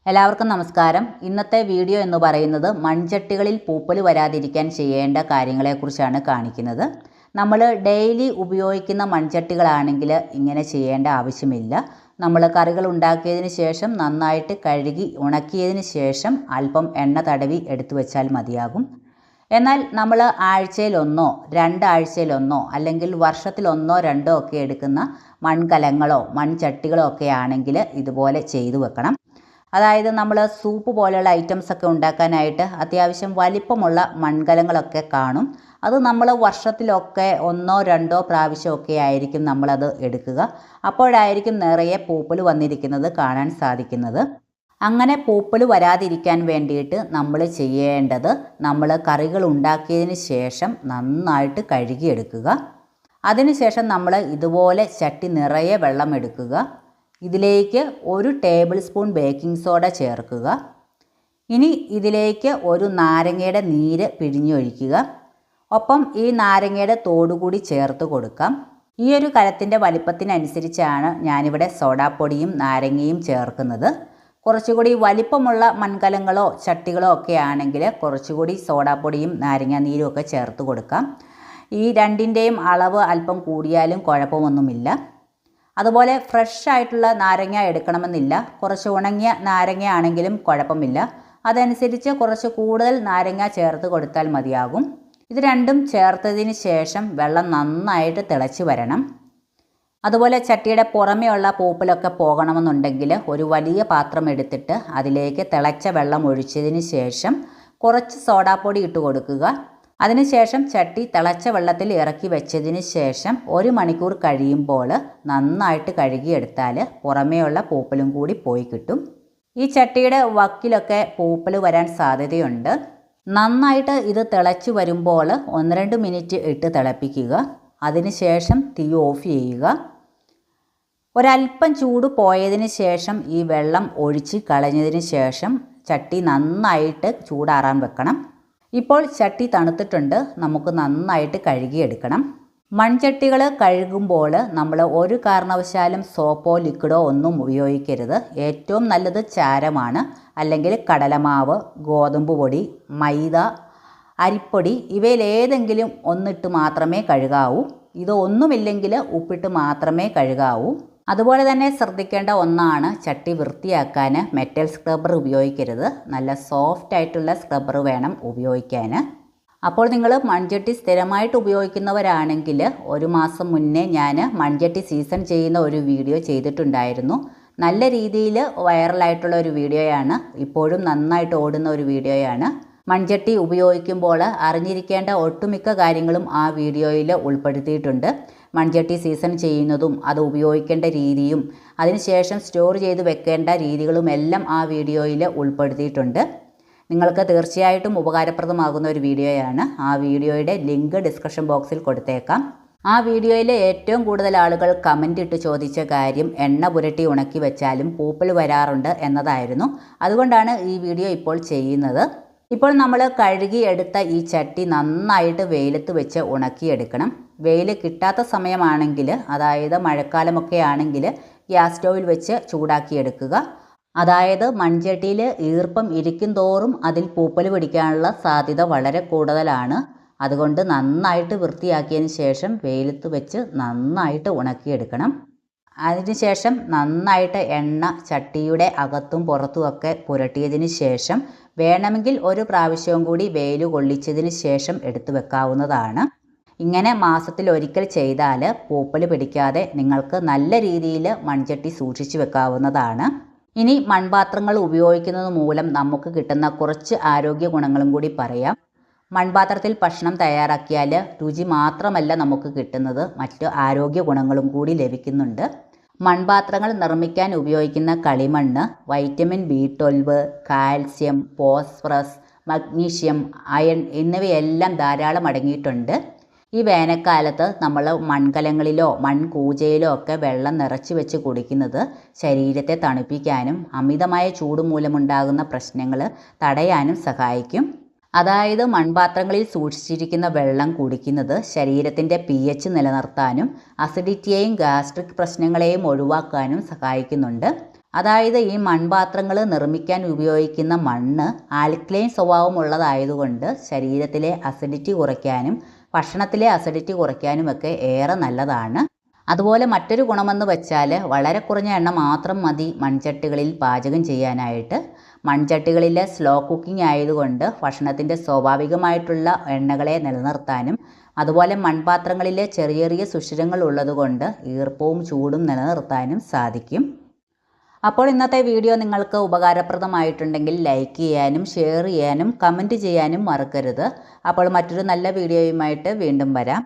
എല്ലാവർക്കും നമസ്കാരം. ഇന്നത്തെ വീഡിയോ എന്ന് പറയുന്നത് മൺചട്ടികളിൽ പൂപ്പൽ വരാതിരിക്കാൻ ചെയ്യേണ്ട കാര്യങ്ങളെക്കുറിച്ചാണ് കാണിക്കുന്നത്. നമ്മൾ ഡെയിലി ഉപയോഗിക്കുന്ന മൺചട്ടികളാണെങ്കിൽ ഇങ്ങനെ ചെയ്യേണ്ട ആവശ്യമില്ല. നമ്മൾ കറികൾ ഉണ്ടാക്കിയതിന് ശേഷം നന്നായിട്ട് കഴുകി ഉണക്കിയതിന് ശേഷം അല്പം എണ്ണ തടവി എടുത്തു വെച്ചാൽ മതിയാകും. എന്നാൽ നമ്മൾ ആഴ്ചയിലൊന്നോ രണ്ടാഴ്ചയിലൊന്നോ അല്ലെങ്കിൽ വർഷത്തിലൊന്നോ രണ്ടോ ഒക്കെ എടുക്കുന്ന മൺകലങ്ങളോ മൺചട്ടികളോ ഒക്കെ ആണെങ്കിൽ ഇതുപോലെ ചെയ്തു വെക്കണം. അതായത് നമ്മൾ സൂപ്പ് പോലെയുള്ള ഐറ്റംസൊക്കെ ഉണ്ടാക്കാനായിട്ട് അത്യാവശ്യം വലിപ്പമുള്ള മൺകലങ്ങളൊക്കെ കാണും. അത് നമ്മൾ വർഷത്തിലൊക്കെ ഒന്നോ രണ്ടോ പ്രാവശ്യമൊക്കെ ആയിരിക്കും നമ്മളത് എടുക്കുക. അപ്പോഴായിരിക്കും നിറയെ പൂപ്പൽ വന്നിരിക്കുന്നത് കാണാൻ സാധിക്കുന്നത്. അങ്ങനെ പൂപ്പൽ വരാതിരിക്കാൻ വേണ്ടിയിട്ട് നമ്മൾ ചെയ്യേണ്ടത് നമ്മൾ കറികൾ ഉണ്ടാക്കിയതിന് ശേഷം നന്നായിട്ട് കഴുകിയെടുക്കുക. അതിനുശേഷം നമ്മൾ ഇതുപോലെ ചട്ടി നിറയെ വെള്ളം എടുക്കുക. ഇതിലേക്ക് 1 ടേബിൾ സ്പൂൺ ബേക്കിംഗ് സോഡ ചേർക്കുക. ഇനി ഇതിലേക്ക് ഒരു നാരങ്ങയുടെ നീര് പിഴിഞ്ഞൊഴിക്കുക. ഒപ്പം ഈ നാരങ്ങയുടെ തോടുകൂടി ചേർത്ത് കൊടുക്കാം. ഈ ഒരു കലത്തിൻ്റെ വലിപ്പത്തിനനുസരിച്ചാണ് ഞാനിവിടെ സോഡാപ്പൊടിയും നാരങ്ങയും ചേർക്കുന്നത്. കുറച്ചുകൂടി വലിപ്പമുള്ള മൺകലങ്ങളോ ചട്ടികളോ ഒക്കെ ആണെങ്കിൽ കുറച്ചുകൂടി സോഡാപ്പൊടിയും നാരങ്ങ നീരും ഒക്കെ ചേർത്ത് കൊടുക്കാം. ഈ രണ്ടിൻ്റെയും അളവ് അല്പം കൂടിയാലും കുഴപ്പമൊന്നുമില്ല. അതുപോലെ ഫ്രഷ് ആയിട്ടുള്ള നാരങ്ങ എടുക്കണമെന്നില്ല. കുറച്ച് ഉണങ്ങിയ നാരങ്ങ ആണെങ്കിലും കുഴപ്പമില്ല. അതനുസരിച്ച് കുറച്ച് കൂടുതൽ നാരങ്ങ ചേർത്ത് കൊടുത്താൽ മതിയാകും. ഇത് രണ്ടും ചേർത്തതിന് ശേഷം വെള്ളം നന്നായിട്ട് തിളച്ച് വരണം. അതുപോലെ ചട്ടിയുടെ പുറമെയുള്ള പൂപ്പലൊക്കെ പോകണമെന്നുണ്ടെങ്കിൽ ഒരു വലിയ പാത്രം എടുത്തിട്ട് അതിലേക്ക് തിളച്ച വെള്ളം ഒഴിച്ചതിന് ശേഷം കുറച്ച് സോഡാപ്പൊടി ഇട്ട് കൊടുക്കുക. അതിനുശേഷം ചട്ടി തിളച്ച വെള്ളത്തിൽ ഇറക്കി വെച്ചതിന് ശേഷം 1 മണിക്കൂർ കഴിയുമ്പോൾ നന്നായിട്ട് കഴുകിയെടുത്താൽ പുറമേയുള്ള പൂപ്പലും കൂടി പോയി കിട്ടും. ഈ ചട്ടിയുടെ വക്കിലൊക്കെ പൂപ്പൽ വരാൻ സാധ്യതയുണ്ട്. നന്നായിട്ട് ഇത് തിളച്ച് വരുമ്പോൾ 1-2 മിനിറ്റ് ഇട്ട് തിളപ്പിക്കുക. അതിനുശേഷം തീ ഓഫ് ചെയ്യുക. ഒരല്പം ചൂട് പോയതിന് ശേഷം ഈ വെള്ളം ഒഴിച്ച് കളഞ്ഞതിന് ശേഷം ചട്ടി നന്നായിട്ട് ചൂടാറാൻ വെക്കണം. ഇപ്പോൾ ചട്ടി തണുത്തിട്ടുണ്ട്. നമുക്ക് നന്നായിട്ട് കഴുകിയെടുക്കണം. മൺചട്ടികൾ കഴുകുമ്പോൾ നമ്മൾ ഒരു കാരണവശാലും സോപ്പോ ലിക്വിഡോ ഒന്നും ഉപയോഗിക്കരുത്. ഏറ്റവും നല്ലത് ചാരമാണ്. അല്ലെങ്കിൽ കടലമാവ്, ഗോതമ്പ് പൊടി, മൈദ, അരിപ്പൊടി ഇവയിൽ ഏതെങ്കിലും ഒന്നിട്ട് മാത്രമേ കഴുകാവൂ. ഇതൊന്നുമില്ലെങ്കിൽ ഉപ്പിട്ട് മാത്രമേ കഴുകാവൂ. അതുപോലെ തന്നെ ശ്രദ്ധിക്കേണ്ട ഒന്നാണ് ചട്ടി വൃത്തിയാക്കാൻ മെറ്റൽ സ്ക്രബ്ബർ ഉപയോഗിക്കരുത്. നല്ല സോഫ്റ്റ് ആയിട്ടുള്ള സ്ക്രബ്ബർ വേണം ഉപയോഗിക്കാൻ. അപ്പോൾ നിങ്ങൾ മൺചട്ടി സ്ഥിരമായിട്ട് ഉപയോഗിക്കുന്നവരാണെങ്കിൽ 1 മാസം മുന്നേ ഞാൻ മൺചട്ടി സീസൺ ചെയ്യുന്ന ഒരു വീഡിയോ ചെയ്തിട്ടുണ്ടായിരുന്നു. നല്ല രീതിയിൽ വൈറലായിട്ടുള്ള ഒരു വീഡിയോയാണ്. ഇപ്പോഴും നന്നായിട്ട് ഓടുന്ന ഒരു വീഡിയോയാണ്. മൺചട്ടി ഉപയോഗിക്കുമ്പോൾ അറിഞ്ഞിരിക്കേണ്ട ഒട്ടുമിക്ക കാര്യങ്ങളും ആ വീഡിയോയിൽ ഉൾപ്പെടുത്തിയിട്ടുണ്ട്. മൺചട്ടി സീസൺ ചെയ്യുന്നതും അത് ഉപയോഗിക്കേണ്ട രീതിയും അതിനുശേഷം സ്റ്റോർ ചെയ്ത് വെക്കേണ്ട രീതികളും എല്ലാം ആ വീഡിയോയിൽ ഉൾപ്പെടുത്തിയിട്ടുണ്ട്. നിങ്ങൾക്ക് തീർച്ചയായിട്ടും ഉപകാരപ്രദമാകുന്ന ഒരു വീഡിയോയാണ്. ആ വീഡിയോയുടെ ലിങ്ക് ഡിസ്ക്രിപ്ഷൻ ബോക്സിൽ കൊടുത്തേക്കാം. ആ വീഡിയോയിൽ ഏറ്റവും കൂടുതൽ ആളുകൾ കമൻ്റ് ഇട്ട് ചോദിച്ച കാര്യം എണ്ണ പുരട്ടി ഉണക്കി വെച്ചാലും പൂപ്പൽ വരാറുണ്ട് എന്നതായിരുന്നു. അതുകൊണ്ടാണ് ഈ വീഡിയോ ഇപ്പോൾ ചെയ്യുന്നത്. ഇപ്പോൾ നമ്മൾ കഴുകി എടുത്ത ഈ ചട്ടി നന്നായിട്ട് വെയിലത്ത് വെച്ച് ഉണക്കിയെടുക്കണം. വെയിൽ കിട്ടാത്ത സമയമാണെങ്കിൽ, അതായത് മഴക്കാലമൊക്കെ ആണെങ്കിൽ ഗ്യാസ് സ്റ്റൗവിൽ വെച്ച് ചൂടാക്കിയെടുക്കുക. അതായത് മൺചട്ടിയിൽ ഈർപ്പം ഇരിക്കും തോറും അതിൽ പൂപ്പൽ പിടിക്കാനുള്ള സാധ്യത വളരെ കൂടുതലാണ്. അതുകൊണ്ട് നന്നായിട്ട് വൃത്തിയാക്കിയതിന് ശേഷം വെയിലത്ത് വെച്ച് നന്നായിട്ട് ഉണക്കിയെടുക്കണം. അതിനുശേഷം നന്നായിട്ട് എണ്ണ ചട്ടിയുടെ അകത്തും പുറത്തുമൊക്കെ പുരട്ടിയതിന് ശേഷം വേണമെങ്കിൽ 1 പ്രാവശ്യവും കൂടി വെയിൽ കൊള്ളിച്ചതിന് ശേഷം എടുത്തു വെക്കാവുന്നതാണ്. ഇങ്ങനെ മാസത്തിലൊരിക്കൽ ചെയ്താൽ പൂപ്പൽ പിടിക്കാതെ നിങ്ങൾക്ക് നല്ല രീതിയിൽ മൺചട്ടി സൂക്ഷിച്ചു വെക്കാവുന്നതാണ്. ഇനി മൺപാത്രങ്ങൾ ഉപയോഗിക്കുന്നത് മൂലം നമുക്ക് കിട്ടുന്ന കുറച്ച് ആരോഗ്യ ഗുണങ്ങളും കൂടി പറയാം. മൺപാത്രത്തിൽ ഭക്ഷണം തയ്യാറാക്കിയാൽ രുചി മാത്രമല്ല നമുക്ക് കിട്ടുന്നത്, മറ്റ് ആരോഗ്യ ഗുണങ്ങളും കൂടി ലഭിക്കുന്നുണ്ട്. മൺപാത്രങ്ങൾ നിർമ്മിക്കാൻ ഉപയോഗിക്കുന്ന കളിമണ്ണ് vitamin B12, calcium, phosphorus, magnesium, iron എന്നിവയെല്ലാം ധാരാളം അടങ്ങിയിട്ടുണ്ട്. ഈ വേനൽക്കാലത്ത് നമ്മൾ മൺകലങ്ങളിലോ മൺകൂജയിലോ ഒക്കെ വെള്ളം നിറച്ച് വെച്ച് കുടിക്കുന്നത് ശരീരത്തെ തണുപ്പിക്കാനും അമിതമായ ചൂട് മൂലമുണ്ടാകുന്ന പ്രശ്നങ്ങൾ തടയാനും സഹായിക്കും. അതായത് മൺപാത്രങ്ങളിൽ സൂക്ഷിച്ചിരിക്കുന്ന വെള്ളം കുടിക്കുന്നത് ശരീരത്തിൻ്റെ pH നിലനിർത്താനും അസിഡിറ്റിയെയും ഗാസ്ട്രിക് പ്രശ്നങ്ങളെയും ഒഴിവാക്കാനും സഹായിക്കുന്നുണ്ട്. അതായത് ഈ മൺപാത്രങ്ങൾ നിർമ്മിക്കാൻ ഉപയോഗിക്കുന്ന മണ്ണ് ആൽക്കലൈൻ സ്വഭാവമുള്ളതായതുകൊണ്ട് ശരീരത്തിലെ അസിഡിറ്റി കുറയ്ക്കാനും ഭക്ഷണത്തിലെ അസിഡിറ്റി കുറയ്ക്കാനുമൊക്കെ ഏറെ നല്ലതാണ്. അതുപോലെ മറ്റൊരു ഗുണമെന്ന് വെച്ചാൽ വളരെ കുറഞ്ഞ എണ്ണ മാത്രം മതി മൺചട്ടികളിൽ പാചകം ചെയ്യാനായിട്ട്. മൺചട്ടികളിലെ സ്ലോ കുക്കിംഗ് ആയതുകൊണ്ട് ഭക്ഷണത്തിൻ്റെ സ്വാഭാവികമായിട്ടുള്ള എണ്ണകളെ നിലനിർത്താനും അതുപോലെ മൺപാത്രങ്ങളിലെ ചെറിയ ചെറിയ സുഷിരങ്ങൾ ഉള്ളതുകൊണ്ട് ഈർപ്പവും ചൂടും നിലനിർത്താനും സാധിക്കും. അപ്പോൾ ഇന്നത്തെ വീഡിയോ നിങ്ങൾക്ക് ഉപകാരപ്രദമായിട്ടുണ്ടെങ്കിൽ ലൈക്ക് ചെയ്യാനും ഷെയർ ചെയ്യാനും കമൻറ്റ് ചെയ്യാനും മറക്കരുത്. അപ്പോൾ മറ്റൊരു നല്ല വീഡിയോയുമായിട്ട് വീണ്ടും വരാം.